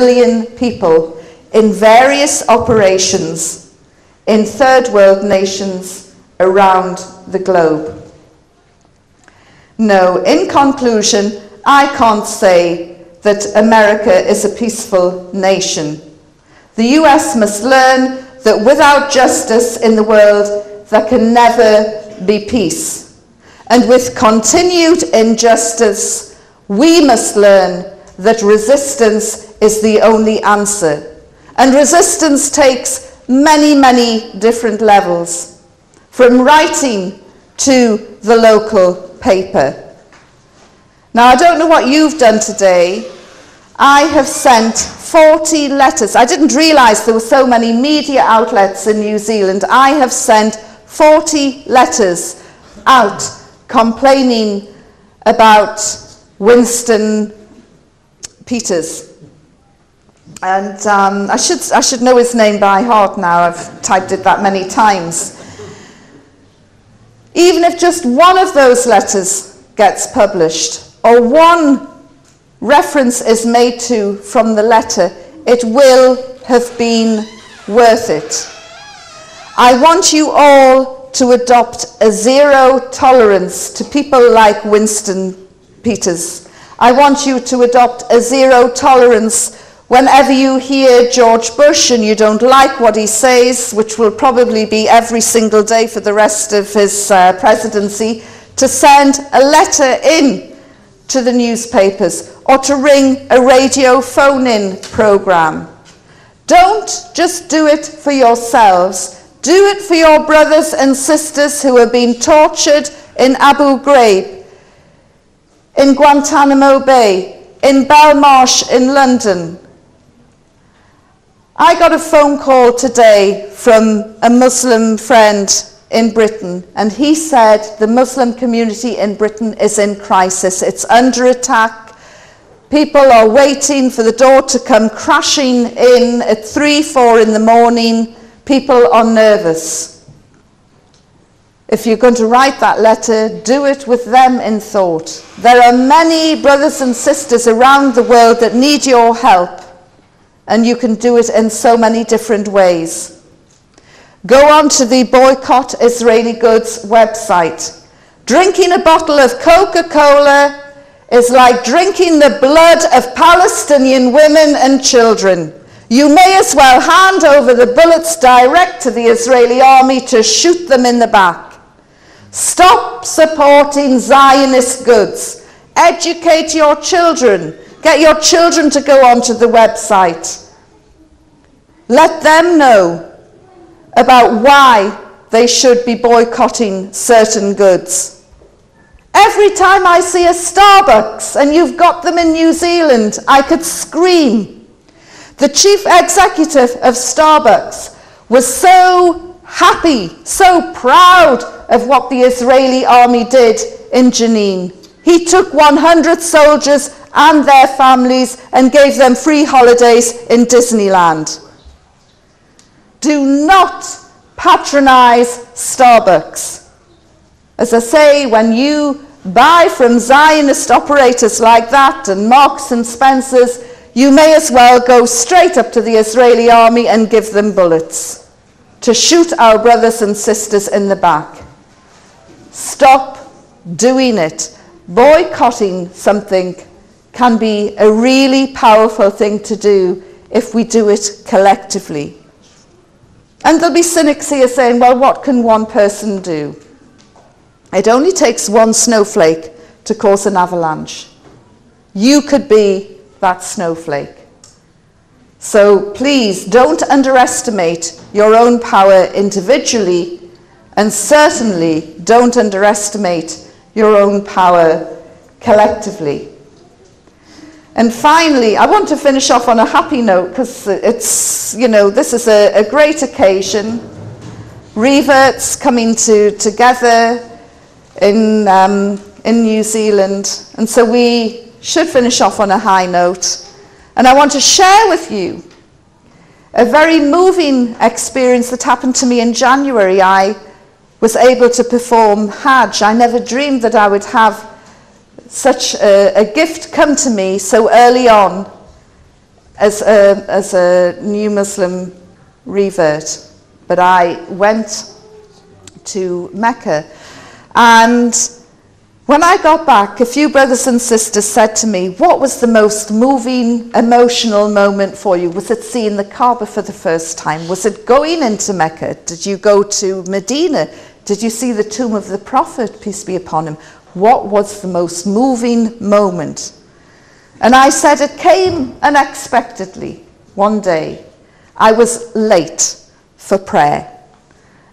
million people in various operations in third world nations around the globe. No, in conclusion, I can't say that America is a peaceful nation. The US must learn that without justice in the world, there can never be peace. And with continued injustice, we must learn that resistance is the only answer. And resistance takes many, many different levels, from writing to the local paper. Now, I don't know what you've done today. I have sent 40 letters. I didn't realize there were so many media outlets in New Zealand. I have sent 40 letters out complaining about Winston Peters. And I should know his name by heart now. I've typed it that many times. Even if just one of those letters gets published, or one reference is made to from the letter, it will have been worth it. I want you all to adopt a zero tolerance to people like Winston Peters. I want you to adopt a zero tolerance whenever you hear George Bush and you don't like what he says, which will probably be every single day for the rest of his presidency, to send a letter in to the newspapers or to ring a radio phone-in program. Don't just do it for yourselves. Do it for your brothers and sisters who are being tortured in Abu Ghraib, in Guantanamo Bay, in Belmarsh in London. I got a phone call today from a Muslim friend in Britain, and he said the Muslim community in Britain is in crisis. It's under attack. People are waiting for the door to come crashing in at 3, 4 in the morning. People are nervous. If you're going to write that letter, do it with them in thought. There are many brothers and sisters around the world that need your help, and you can do it in so many different ways. Go on to the Boycott Israeli Goods website. Drinking a bottle of Coca-Cola is like drinking the blood of Palestinian women and children. You may as well hand over the bullets direct to the Israeli army to shoot them in the back. Stop supporting Zionist goods. Educate your children. Get your children to go onto the website. Let them know about why they should be boycotting certain goods. Every time I see a Starbucks, and you've got them in New Zealand, I could scream. The chief executive of Starbucks was so happy, so proud of what the Israeli army did in Jenin. He took 100 soldiers and their families and gave them free holidays in Disneyland. Do not patronize Starbucks. As I say, when you buy from Zionist operators like that and Marks and Spencer's, you may as well go straight up to the Israeli army and give them bullets to shoot our brothers and sisters in the back. Stop doing it. Boycotting something can be a really powerful thing to do if we do it collectively. And there'll be cynics here saying, well, what can one person do? It only takes one snowflake to cause an avalanche. You could be that snowflake. So please don't underestimate your own power individually, and certainly don't underestimate your own power collectively. And finally, I want to finish off on a happy note, because it's, this is a great occasion. Reverts coming together in New Zealand. And so we should finish off on a high note. And I want to share with you a very moving experience that happened to me in January. I was able to perform Hajj. I never dreamed that I would have such a gift come to me so early on as a new Muslim revert, but I went to Mecca. And when I got back, a few brothers and sisters said to me, what was the most moving, emotional moment for you? Was it seeing the Kaaba for the first time? Was it going into Mecca? Did you go to Medina? Did you see the tomb of the Prophet, peace be upon him? What was the most moving moment? And I said it came unexpectedly one day. I was late for prayer.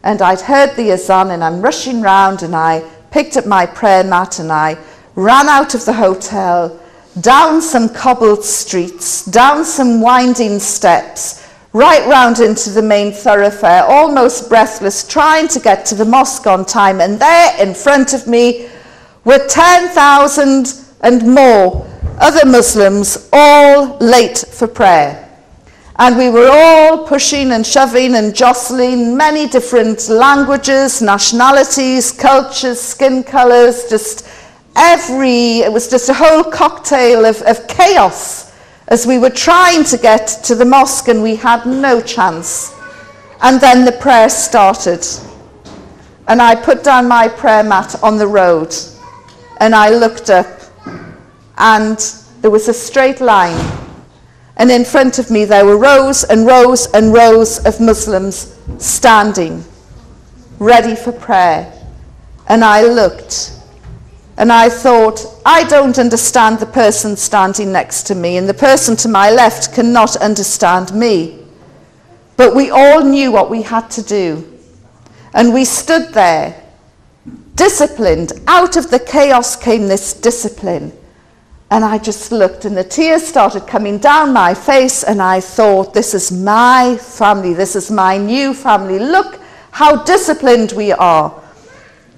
And I'd heard the azan, and I'm rushing round, and I picked up my prayer mat, and I ran out of the hotel, down some cobbled streets, down some winding steps, right round into the main thoroughfare, almost breathless, trying to get to the mosque on time. And there in front of me were 10,000 and more other Muslims, all late for prayer. And we were all pushing and shoving and jostling, many different languages, nationalities, cultures, skin colours, it was just a whole cocktail of chaos as we were trying to get to the mosque, and we had no chance. And then the prayer started. And I put down my prayer mat on the road, and I looked up, and there was a straight line. And in front of me there were rows and rows and rows of Muslims standing, ready for prayer. And I looked, and I thought, I don't understand the person standing next to me, and the person to my left cannot understand me. But we all knew what we had to do. And we stood there, disciplined. Out of the chaos came this discipline. And I just looked, and the tears started coming down my face, and I thought, this is my family, this is my new family. Look how disciplined we are.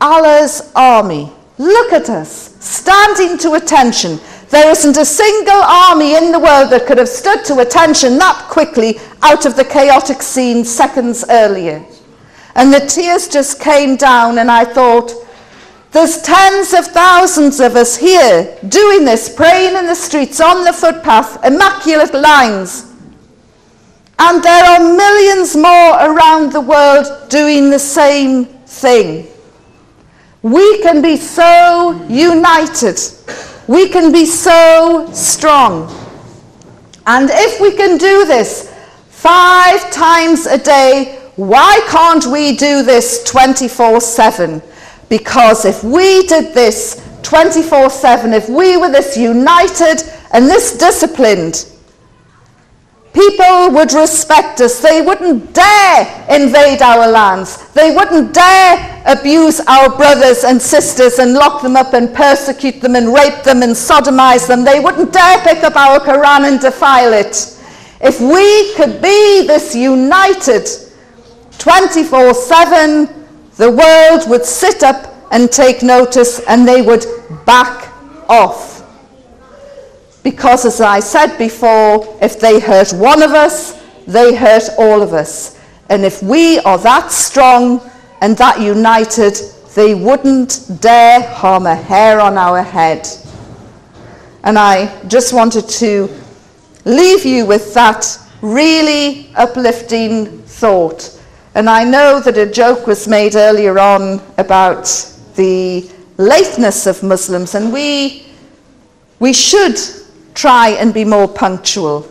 Allah's army. Look at us, standing to attention. There isn't a single army in the world that could have stood to attention that quickly out of the chaotic scene seconds earlier. And the tears just came down, and I thought, there's tens of thousands of us here doing this, praying in the streets, on the footpath, immaculate lines. And there are millions more around the world doing the same thing. We can be so united. We can be so strong. And if we can do this 5 times a day, why can't we do this 24/7? Because if we did this 24/7, if we were this united and this disciplined, people would respect us. They wouldn't dare invade our lands. They wouldn't dare abuse our brothers and sisters and lock them up and persecute them and rape them and sodomize them. They wouldn't dare pick up our Quran and defile it. If we could be this united 24/7, the world would sit up and take notice, and they would back off. Because, as I said before, if they hurt one of us, they hurt all of us. And if we are that strong and that united, they wouldn't dare harm a hair on our head. And I just wanted to leave you with that really uplifting thought. And I know that a joke was made earlier on about the lateness of Muslims, and we should try and be more punctual.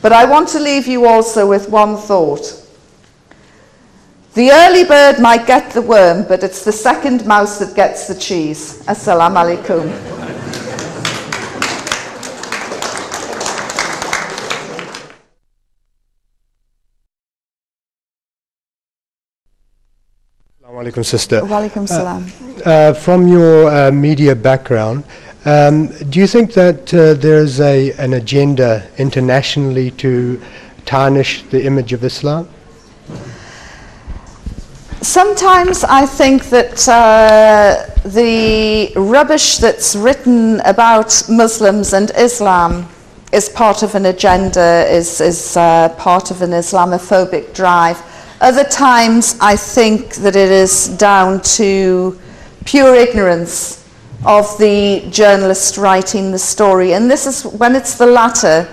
But I want to leave you also with one thought. The early bird might get the worm, but it's the second mouse that gets the cheese. Assalamu alaikum. Walaikum, sister. Walaikum salam. From your media background, do you think that there's an agenda internationally to tarnish the image of Islam? Sometimes I think that the rubbish that's written about Muslims and Islam is part of an agenda, is part of an Islamophobic drive. Other times I think that it is down to pure ignorance of the journalist writing the story. And this is when it's the latter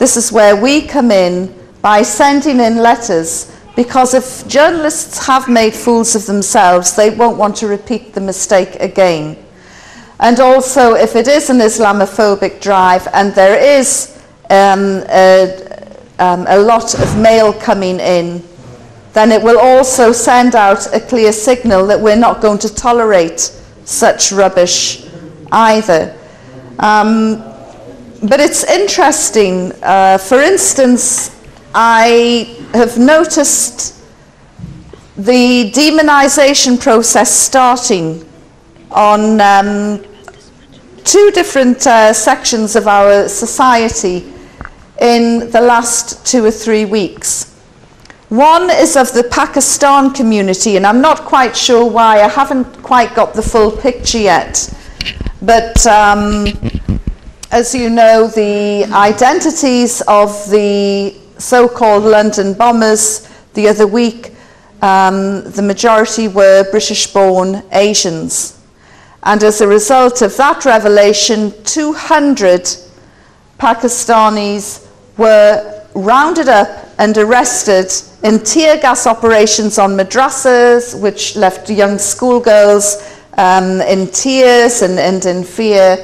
this is where we come in by sending in letters, because if journalists have made fools of themselves, they won't want to repeat the mistake again. And also, if it is an Islamophobic drive and there is a lot of mail coming in, then it will also send out a clear signal that we're not going to tolerate such rubbish either. But it's interesting. For instance, I have noticed the demonization process starting on two different sections of our society in the last 2 or 3 weeks. One is of the Pakistan community, and I'm not quite sure why. I haven't quite got the full picture yet. But as you know, the identities of the so-called London bombers the other week, the majority were British-born Asians. And as a result of that revelation, 200 Pakistanis were rounded up and arrested in tear gas operations on madrasas, which left young schoolgirls in tears and in fear.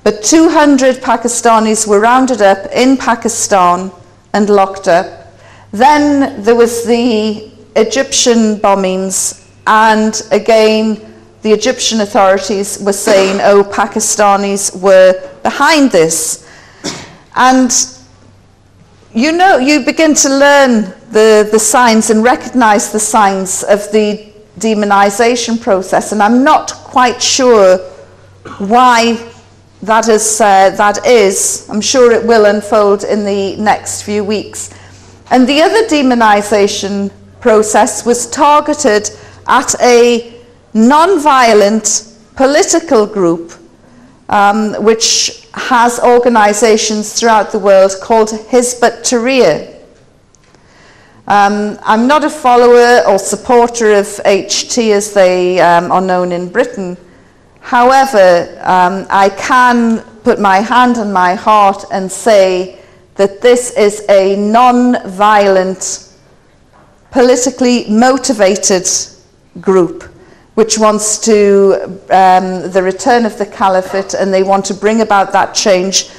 But 200 Pakistanis were rounded up in Pakistan and locked up. Then there was the Egyptian bombings, and again the Egyptian authorities were saying, oh, Pakistanis were behind this. And you know, you begin to learn the signs and recognize the signs of the demonization process, and I'm not quite sure why that is. I'm sure it will unfold in the next few weeks. And the other demonization process was targeted at a non-violent political group which has organizations throughout the world called Hizb ut-Tahrir. I'm not a follower or supporter of HT as they are known in Britain. However, I can put my hand on my heart and say that this is a non-violent, politically motivated group which wants to the return of the caliphate, and they want to bring about that change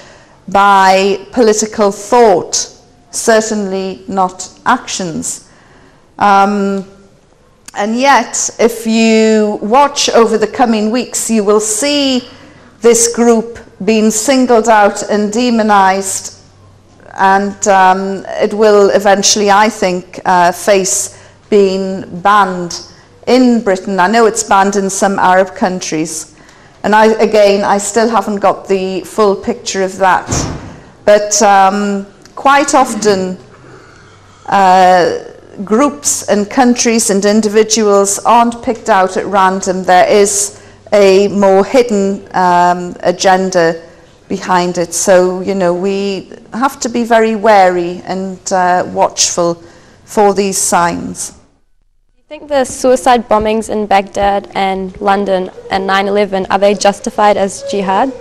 by political thought, certainly not actions. And yet, if you watch over the coming weeks, you will see this group being singled out and demonized, and it will eventually, I think, face being banned in Britain. I know it's banned in some Arab countries, and I still haven't got the full picture of that. But quite often, groups and countries and individuals aren't picked out at random. There is a more hidden agenda behind it. So, you know, we have to be very wary and watchful for these signs. Do you think the suicide bombings in Baghdad and London and 9/11, are they justified as jihad?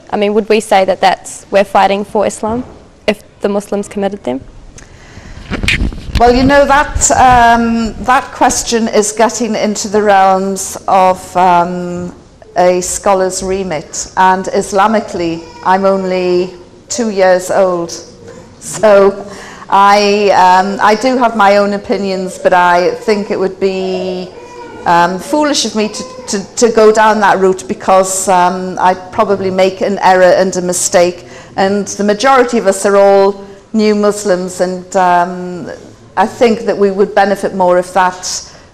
I mean, would we say that we're fighting for Islam if the Muslims committed them? Well, you know, that question is getting into the realms of a scholar's remit, and Islamically, I'm only 2 years old, so I do have my own opinions, but I think it would be foolish of me to go down that route, because I'd probably make an error and a mistake, and the majority of us are all new Muslims, and I think that we would benefit more if that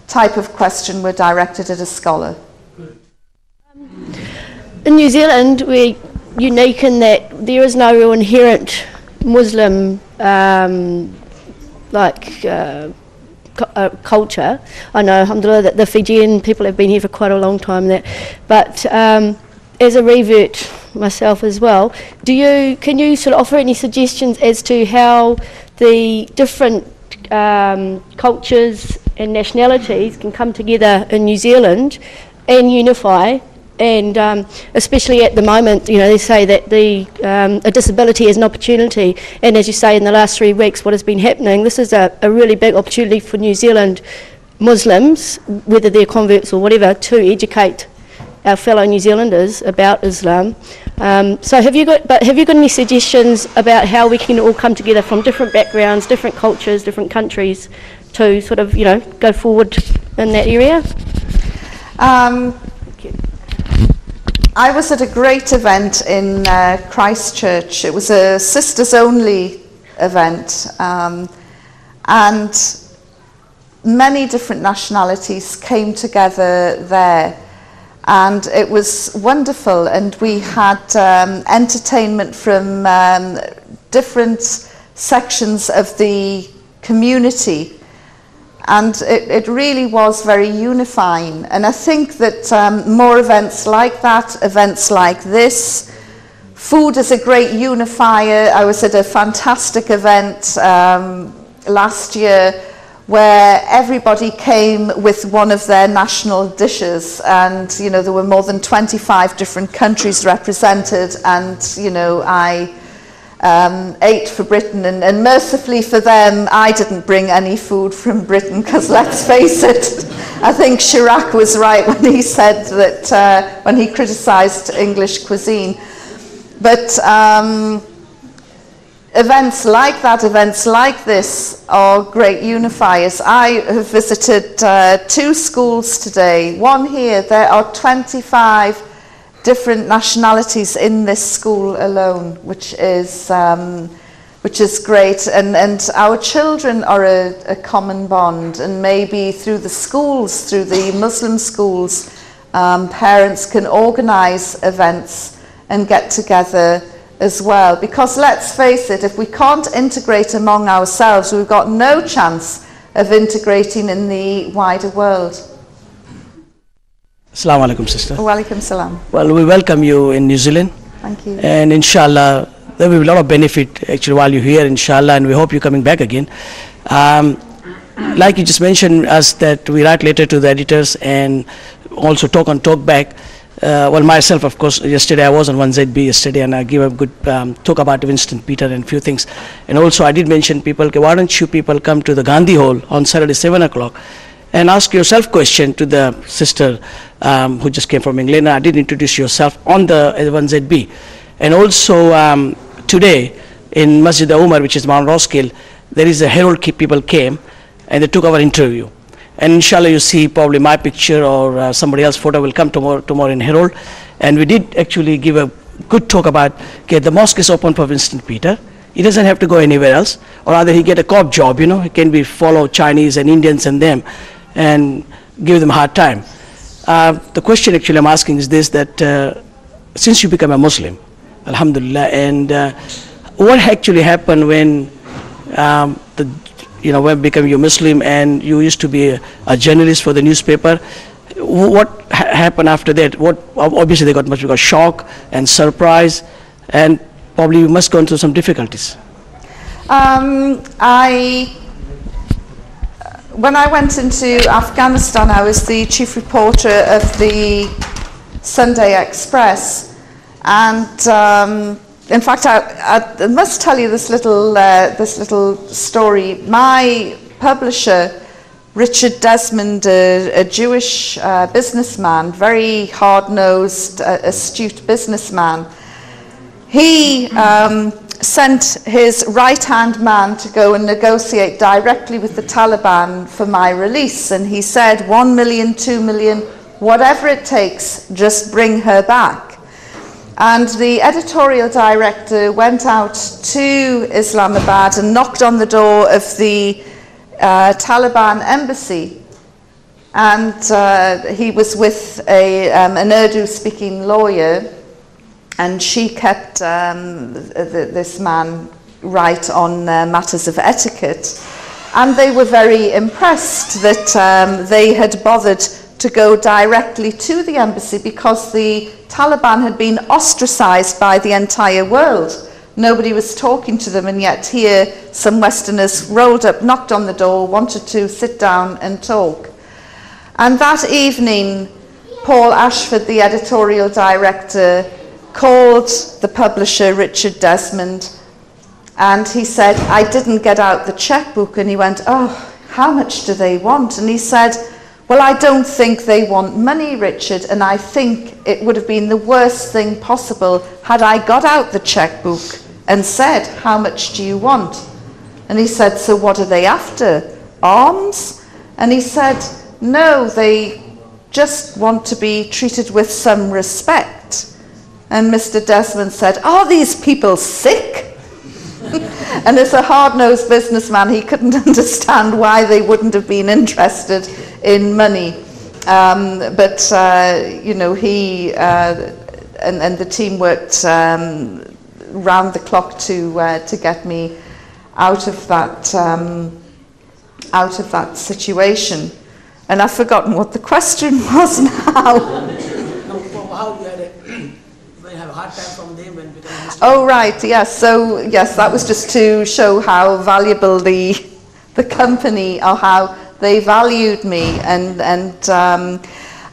type of question were directed at a scholar. In New Zealand, we're unique in that there is no real inherent Muslim culture. I know, alhamdulillah, that the Fijian people have been here for quite a long time. But as a revert myself as well, can you sort of offer any suggestions as to how the different cultures and nationalities can come together in New Zealand and unify and especially at the moment, you know, they say that a disability is an opportunity, and as you say, in the last 3 weeks, what has been happening, this is a really big opportunity for New Zealand Muslims, whether they're converts or whatever, to educate our fellow New Zealanders about Islam. So have you got any suggestions about how we can all come together from different backgrounds, different cultures, different countries, to sort of, you know, go forward in that area? I was at a great event in Christchurch. It was a sisters only event, and many different nationalities came together there, and it was wonderful. And we had entertainment from different sections of the community, and it really was very unifying. And I think that more events like that, events like this, food is a great unifier. I was at a fantastic event last year where everybody came with one of their national dishes, and you know, there were more than 25 different countries represented, and you know, I ate for Britain, and mercifully for them, I didn't bring any food from Britain, because let's face it, I think Chirac was right when he said that, when he criticised English cuisine. But events like that, events like this, are great unifiers. I have visited 2 schools today. One here, there are 25 different nationalities in this school alone, which is great, and our children are a common bond, and maybe through the schools, through the Muslim schools, parents can organise events and get together as well, because let's face it, if we can't integrate among ourselves, we've got no chance of integrating in the wider world. Assalamu alaikum, sister. Walaikum salam. Well, we welcome you in New Zealand. Thank you. And inshallah, there will be a lot of benefit actually while you're here, inshallah, and we hope you're coming back again. Like you just mentioned us that we write letter to the editors and also talk on talk back. Well, myself, of course, yesterday I was on 1ZB yesterday, and I gave a good talk about Winston Peter and few things. And also I did mention people, okay, why don't you people come to the Gandhi Hall on Saturday 7 o'clock and ask yourself question to the sister who just came from England. I did introduce yourself on the 1ZB. And also today in Masjid Umar, which is Mount Roskill, there is a Herald people came and they took our interview. And inshallah you see probably my picture or somebody else's photo will come tomorrow in Herald. And we did actually give a good talk about, okay, the mosque is open for Winston Peter. He doesn't have to go anywhere else, or rather he get a cop job, you know, he can be follow Chinese and Indians and them and give them a hard time. The question actually I'm asking is this, that since you become a Muslim, alhamdulillah, and what actually happened when when become you Muslim and you used to be a journalist for the newspaper, what happened after that? What obviously they got much bigger shock and surprise, and probably you must go through some difficulties. When I went into Afghanistan, I was the chief reporter of the Sunday Express, and in fact, I must tell you this little story. My publisher, Richard Desmond, a Jewish businessman, very hard-nosed, astute businessman, he sent his right-hand man to go and negotiate directly with the Taliban for my release, and he said 1 million, 2 million, whatever it takes, just bring her back. And the editorial director went out to Islamabad and knocked on the door of the Taliban embassy, and he was with an Urdu-speaking lawyer, and she kept this man right on matters of etiquette. And they were very impressed that they had bothered to go directly to the embassy, because the Taliban had been ostracized by the entire world. Nobody was talking to them, and yet here some Westerners rolled up, knocked on the door, wanted to sit down and talk. And that evening, Paul Ashford, the editorial director, called the publisher, Richard Desmond, and he said, I didn't get out the checkbook. And he went, oh, how much do they want? And he said, well, I don't think they want money, Richard, and I think it would have been the worst thing possible had I got out the checkbook and said, how much do you want? And he said, so what are they after? Arms? And he said, no, they just want to be treated with some respect. And Mr. Desmond said, are these people sick? And as a hard-nosed businessman, he couldn't understand why they wouldn't have been interested in money. But you know, he and the team worked round the clock to get me out of that situation. And I've forgotten what the question was now. Oh, right, yes. So, yes, that was just to show how valuable the company, or how they valued me. And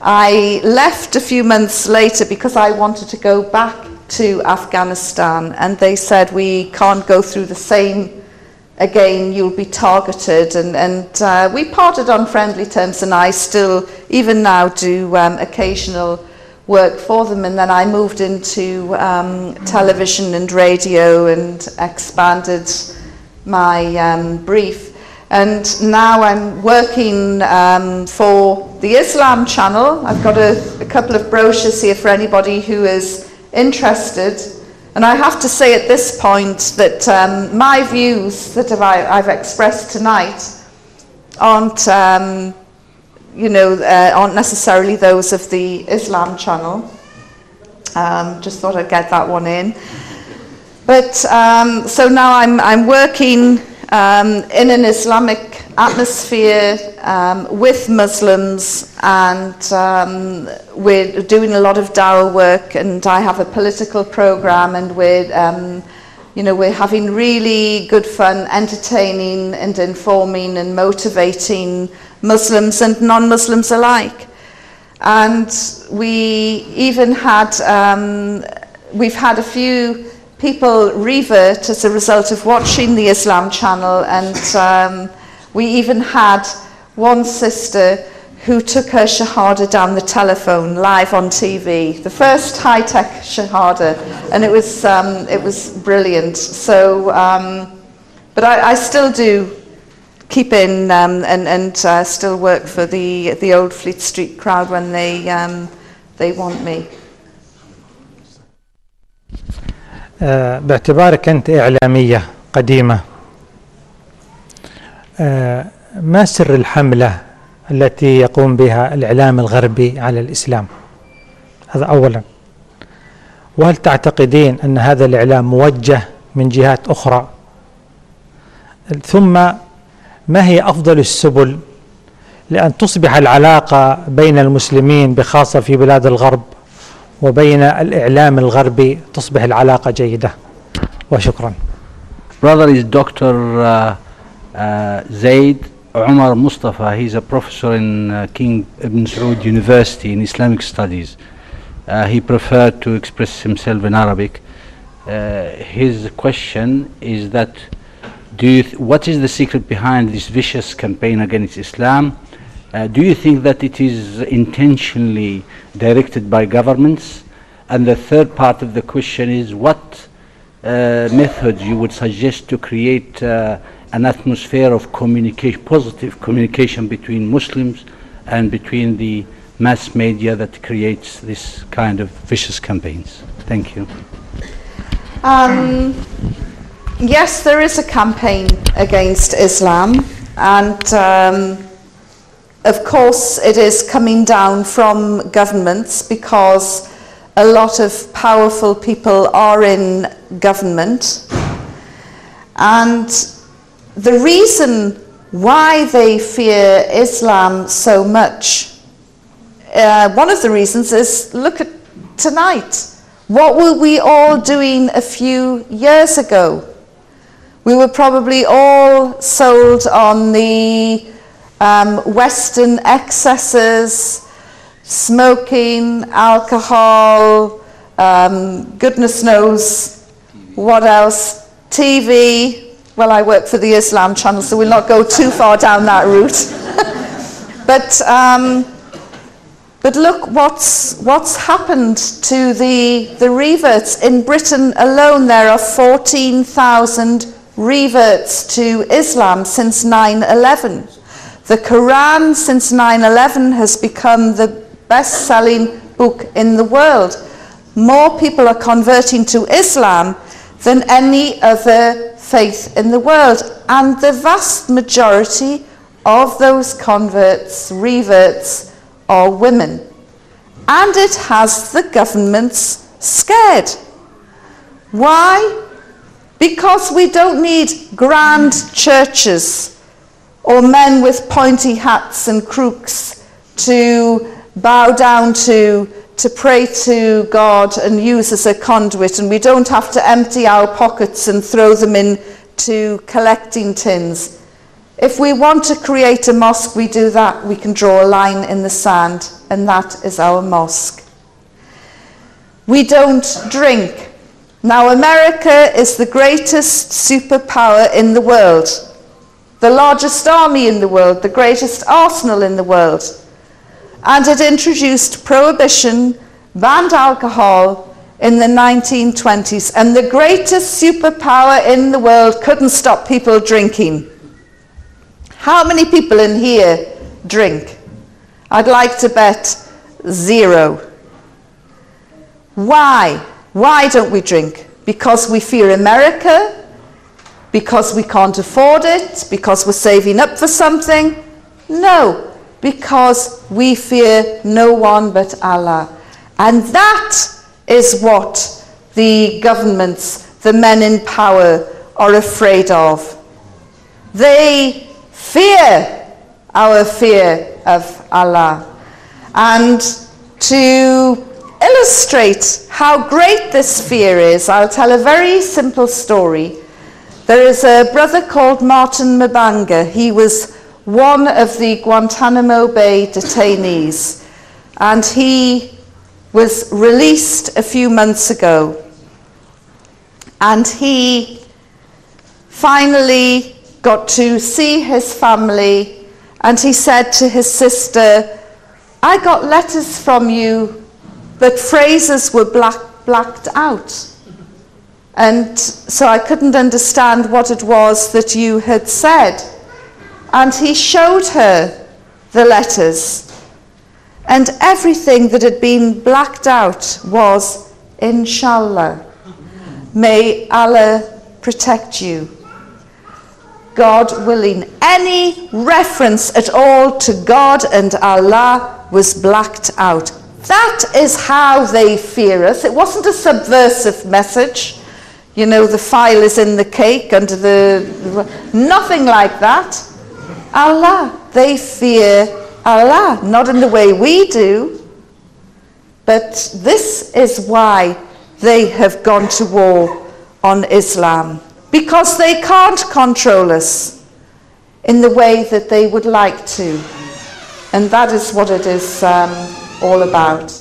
I left a few months later because I wanted to go back to Afghanistan. And they said, we can't go through the same again, you'll be targeted. And we parted on friendly terms, and I still, even now, do occasional work for them. And then I moved into television and radio and expanded my brief. And now I'm working for the Islam channel. I've got a couple of brochures here for anybody who is interested. And I have to say at this point that my views that I've expressed tonight aren't aren't necessarily those of the Islam channel. Just thought I'd get that one in. But so now I'm working in an Islamic atmosphere with Muslims, and we're doing a lot of dawah work, and I have a political program, and we're having really good fun entertaining and informing and motivating Muslims and non-Muslims alike. And we even had, we've had a few people revert as a result of watching the Islam channel, and we even had one sister who took her shahada down the telephone live on TV, the first high-tech shahada, and it was brilliant. So, but I still do keep in and still work for the Old Fleet Street crowd when they want me. باعتبارك أنت إعلامية قديمة، ما سر الحملة التي يقوم بها الإعلام الغربي على الإسلام؟ هذا أولا. وهل تعتقدين أن هذا الإعلام موجه من جهات أخرى؟ ثم ما هي أفضل السبل لأن تصبح العلاقة بين المسلمين بخاصة في بلاد الغرب وبين الإعلام الغربي تصبح العلاقة جيدة؟ وشكرا. Brother is Dr. Zaid Umar Mustafa. He's a professor in King Ibn Saud University in Islamic Studies. He preferred to express himself in Arabic. His question is that what is the secret behind this vicious campaign against Islam? Do you think that it is intentionally directed by governments? And the third part of the question is, what methods you would suggest to create an atmosphere of communication, positive communication between Muslims and between the mass media that creates this kind of vicious campaigns? Thank you. Yes, there is a campaign against Islam, and of course it is coming down from governments, because a lot of powerful people are in government. And the reason why they fear Islam so much, one of the reasons is, look at tonight. What were we all doing a few years ago? We were probably all sold on the Western excesses, smoking, alcohol, goodness knows what else, TV. Well, I work for the Islam channel, so we'll not go too far down that route. But look what's happened to the reverts. In Britain alone, there are 14,000 reverts to Islam since 9/11. The Quran since 9/11 has become the best-selling book in the world. More people are converting to Islam than any other faith in the world. And the vast majority of those converts, reverts, are women. And it has the governments scared. Why? Because we don't need grand churches or men with pointy hats and crooks to bow down to pray to God and use as a conduit, and we don't have to empty our pockets and throw them into collecting tins. If we want to create a mosque, we do that. We can draw a line in the sand, and that is our mosque. We don't drink. Now, America is the greatest superpower in the world, the largest army in the world, the greatest arsenal in the world. And it introduced prohibition, banned alcohol in the 1920s. And the greatest superpower in the world couldn't stop people drinking. How many people in here drink? I'd like to bet 0. Why? Why don't we drink? Because we fear America? Because we can't afford it? Because we're saving up for something? No. Because we fear no one but Allah. And that is what the governments, the men in power, are afraid of. They fear our fear of Allah. And to illustrate how great this fear is, I'll tell a very simple story. There is a brother called Martin Mabanga. He was one of the Guantanamo Bay detainees, and he was released a few months ago. And he finally got to see his family, and he said to his sister, I got letters from you, but phrases were blacked out. And so I couldn't understand what it was that you had said. And he showed her the letters, and everything that had been blacked out was, Inshallah. May Allah protect you. God willing. Any reference at all to God and Allah was blacked out. That is how they fear us. It wasn't a subversive message. You know, the file is in the cake under nothing like that. Allah. They fear Allah, not in the way we do. But this is why they have gone to war on Islam. Because they can't control us in the way that they would like to. And that is what it is all about.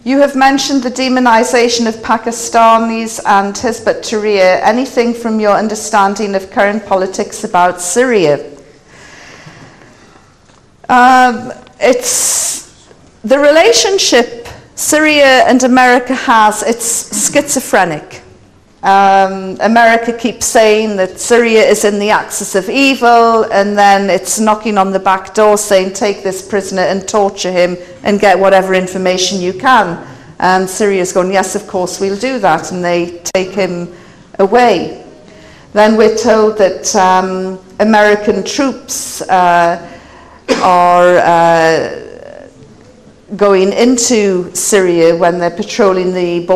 You have mentioned the demonization of Pakistanis and Hizb ut-Tahrir. Anything from your understanding of current politics about Syria? It's the relationship Syria and America has, it's schizophrenic. America keeps saying that Syria is in the axis of evil, and then it's knocking on the back door saying, take this prisoner and torture him and get whatever information you can. And Syria's going, yes, of course, we'll do that. And they take him away. Then we're told that American troops are going into Syria when they're patrolling the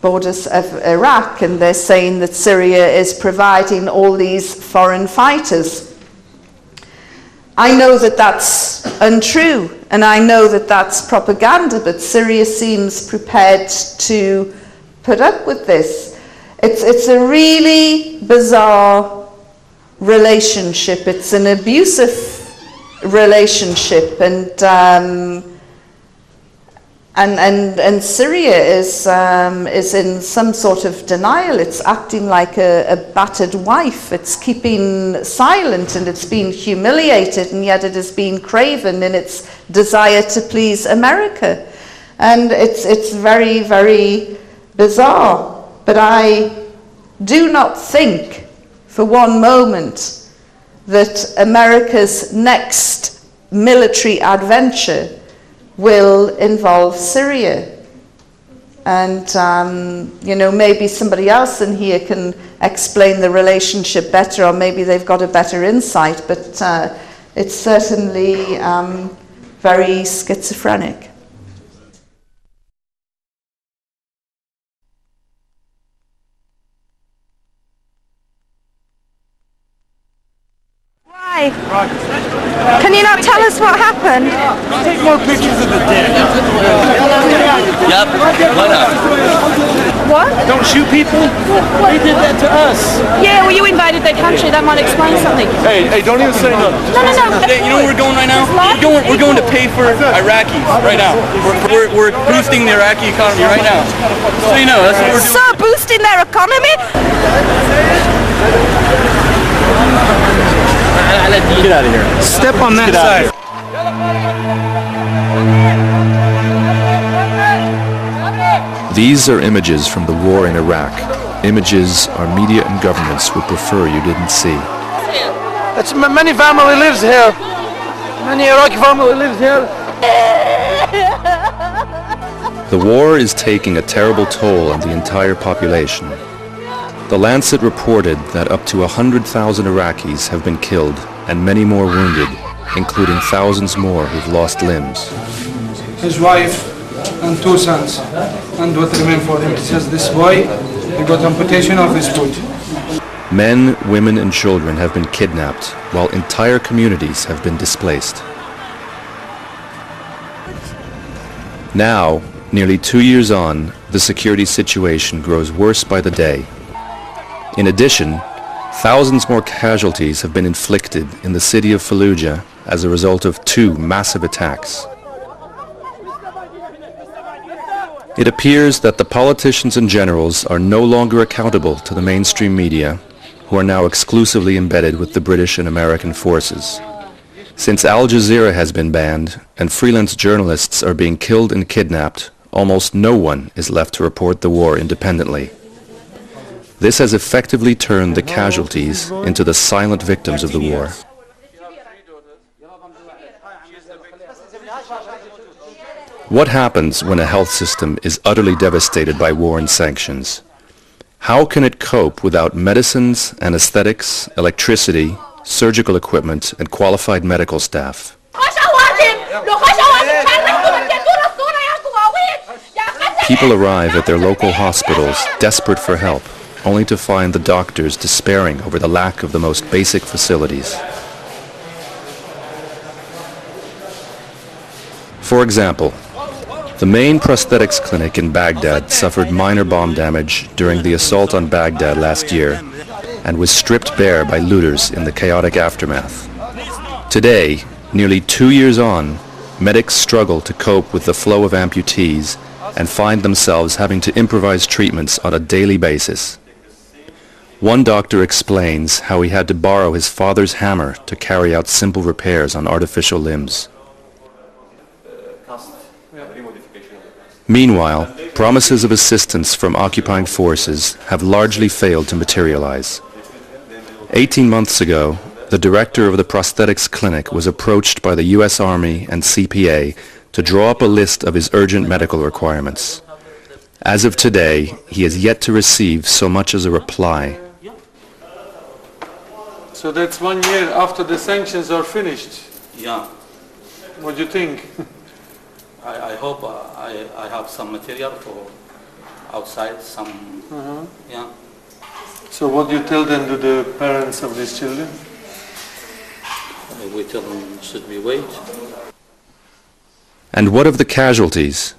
borders of Iraq, and they're saying that Syria is providing all these foreign fighters. I know that that's untrue, and I know that that's propaganda, but Syria seems prepared to put up with this. It's a really bizarre relationship. It's an abusive relationship, and Syria is in some sort of denial. It's acting like a battered wife. It's keeping silent, and it's been humiliated, and yet it is being craven in its desire to please America. And it's very, very bizarre. But I do not think for one moment that America's next military adventure will involve Syria. And, you know, maybe somebody else in here can explain the relationship better, or maybe they've got a better insight, but it's certainly very schizophrenic. Can you not tell us what happened? Take more pictures of the dead. Yep, why not? What? Don't shoot people? They did that to us. Yeah, well, you invaded their country. That might explain something. Hey, don't even say nothing. No. You know where we're going right now? We're going to pay for Iraqis right now. We're boosting the Iraqi economy right now. So you know, that's what we're doing. So boosting their economy? Get out of here. Step on that side. These are images from the war in Iraq. Images our media and governments would prefer you didn't see. That's many family lives here. Many Iraqi family lives here. The war is taking a terrible toll on the entire population. The Lancet reported that up to 100,000 Iraqis have been killed and many more wounded, including thousands more who've lost limbs. His wife and 2 sons, and what remained for him. He says this boy, he got amputation of his foot. Men, women and children have been kidnapped, while entire communities have been displaced. Now, nearly 2 years on, the security situation grows worse by the day. In addition, thousands more casualties have been inflicted in the city of Fallujah as a result of 2 massive attacks. It appears that the politicians and generals are no longer accountable to the mainstream media, who are now exclusively embedded with the British and American forces. Since Al Jazeera has been banned and freelance journalists are being killed and kidnapped, almost no one is left to report the war independently. This has effectively turned the casualties into the silent victims of the war. What happens when a health system is utterly devastated by war and sanctions? How can it cope without medicines, anesthetics, electricity, surgical equipment, and qualified medical staff? People arrive at their local hospitals desperate for help, only to find the doctors despairing over the lack of the most basic facilities. For example, the main prosthetics clinic in Baghdad suffered minor bomb damage during the assault on Baghdad last year and was stripped bare by looters in the chaotic aftermath. Today, nearly 2 years on, medics struggle to cope with the flow of amputees and find themselves having to improvise treatments on a daily basis. One doctor explains how he had to borrow his father's hammer to carry out simple repairs on artificial limbs. Meanwhile, promises of assistance from occupying forces have largely failed to materialize. 18 months ago, the director of the prosthetics clinic was approached by the U.S. Army and CPA to draw up a list of his urgent medical requirements. As of today, he has yet to receive so much as a reply. So that's 1 year after the sanctions are finished. Yeah. What do you think? I hope I have some material for outside, some, yeah. So what do you tell them to the parents of these children? We tell them, should we wait? And what of the casualties?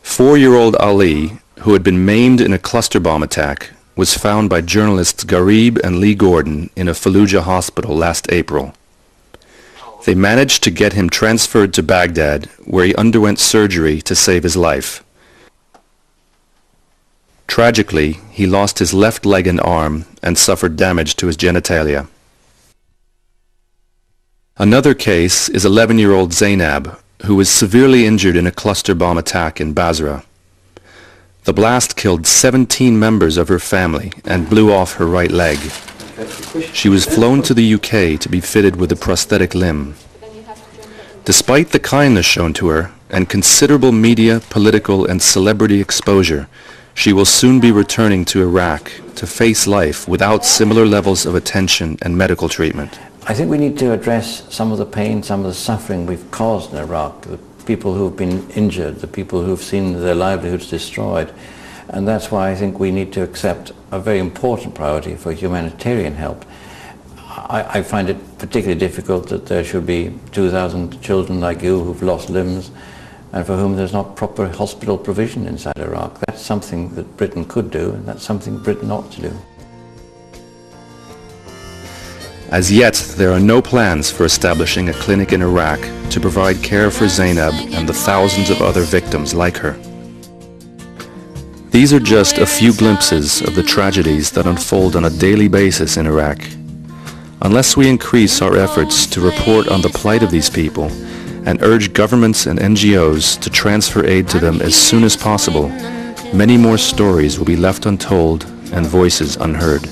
4-year-old Ali, who had been maimed in a cluster bomb attack, was found by journalists Garib and Lee Gordon in a Fallujah hospital last April. They managed to get him transferred to Baghdad, where he underwent surgery to save his life. Tragically, he lost his left leg and arm and suffered damage to his genitalia. Another case is 11-year-old Zainab, who was severely injured in a cluster bomb attack in Basra. The blast killed 17 members of her family and blew off her right leg. She was flown to the UK to be fitted with a prosthetic limb. Despite the kindness shown to her and considerable media, political and celebrity exposure, she will soon be returning to Iraq to face life without similar levels of attention and medical treatment. I think we need to address some of the pain, some of the suffering we've caused in Iraq, the people who've been injured, the people who've seen their livelihoods destroyed. And that's why I think we need to accept a very important priority for humanitarian help. I find it particularly difficult that there should be 2,000 children like you who've lost limbs and for whom there's not proper hospital provision inside Iraq. That's something that Britain could do, and that's something Britain ought to do. As yet, there are no plans for establishing a clinic in Iraq to provide care for Zainab and the thousands of other victims like her. These are just a few glimpses of the tragedies that unfold on a daily basis in Iraq. Unless we increase our efforts to report on the plight of these people and urge governments and NGOs to transfer aid to them as soon as possible, many more stories will be left untold and voices unheard.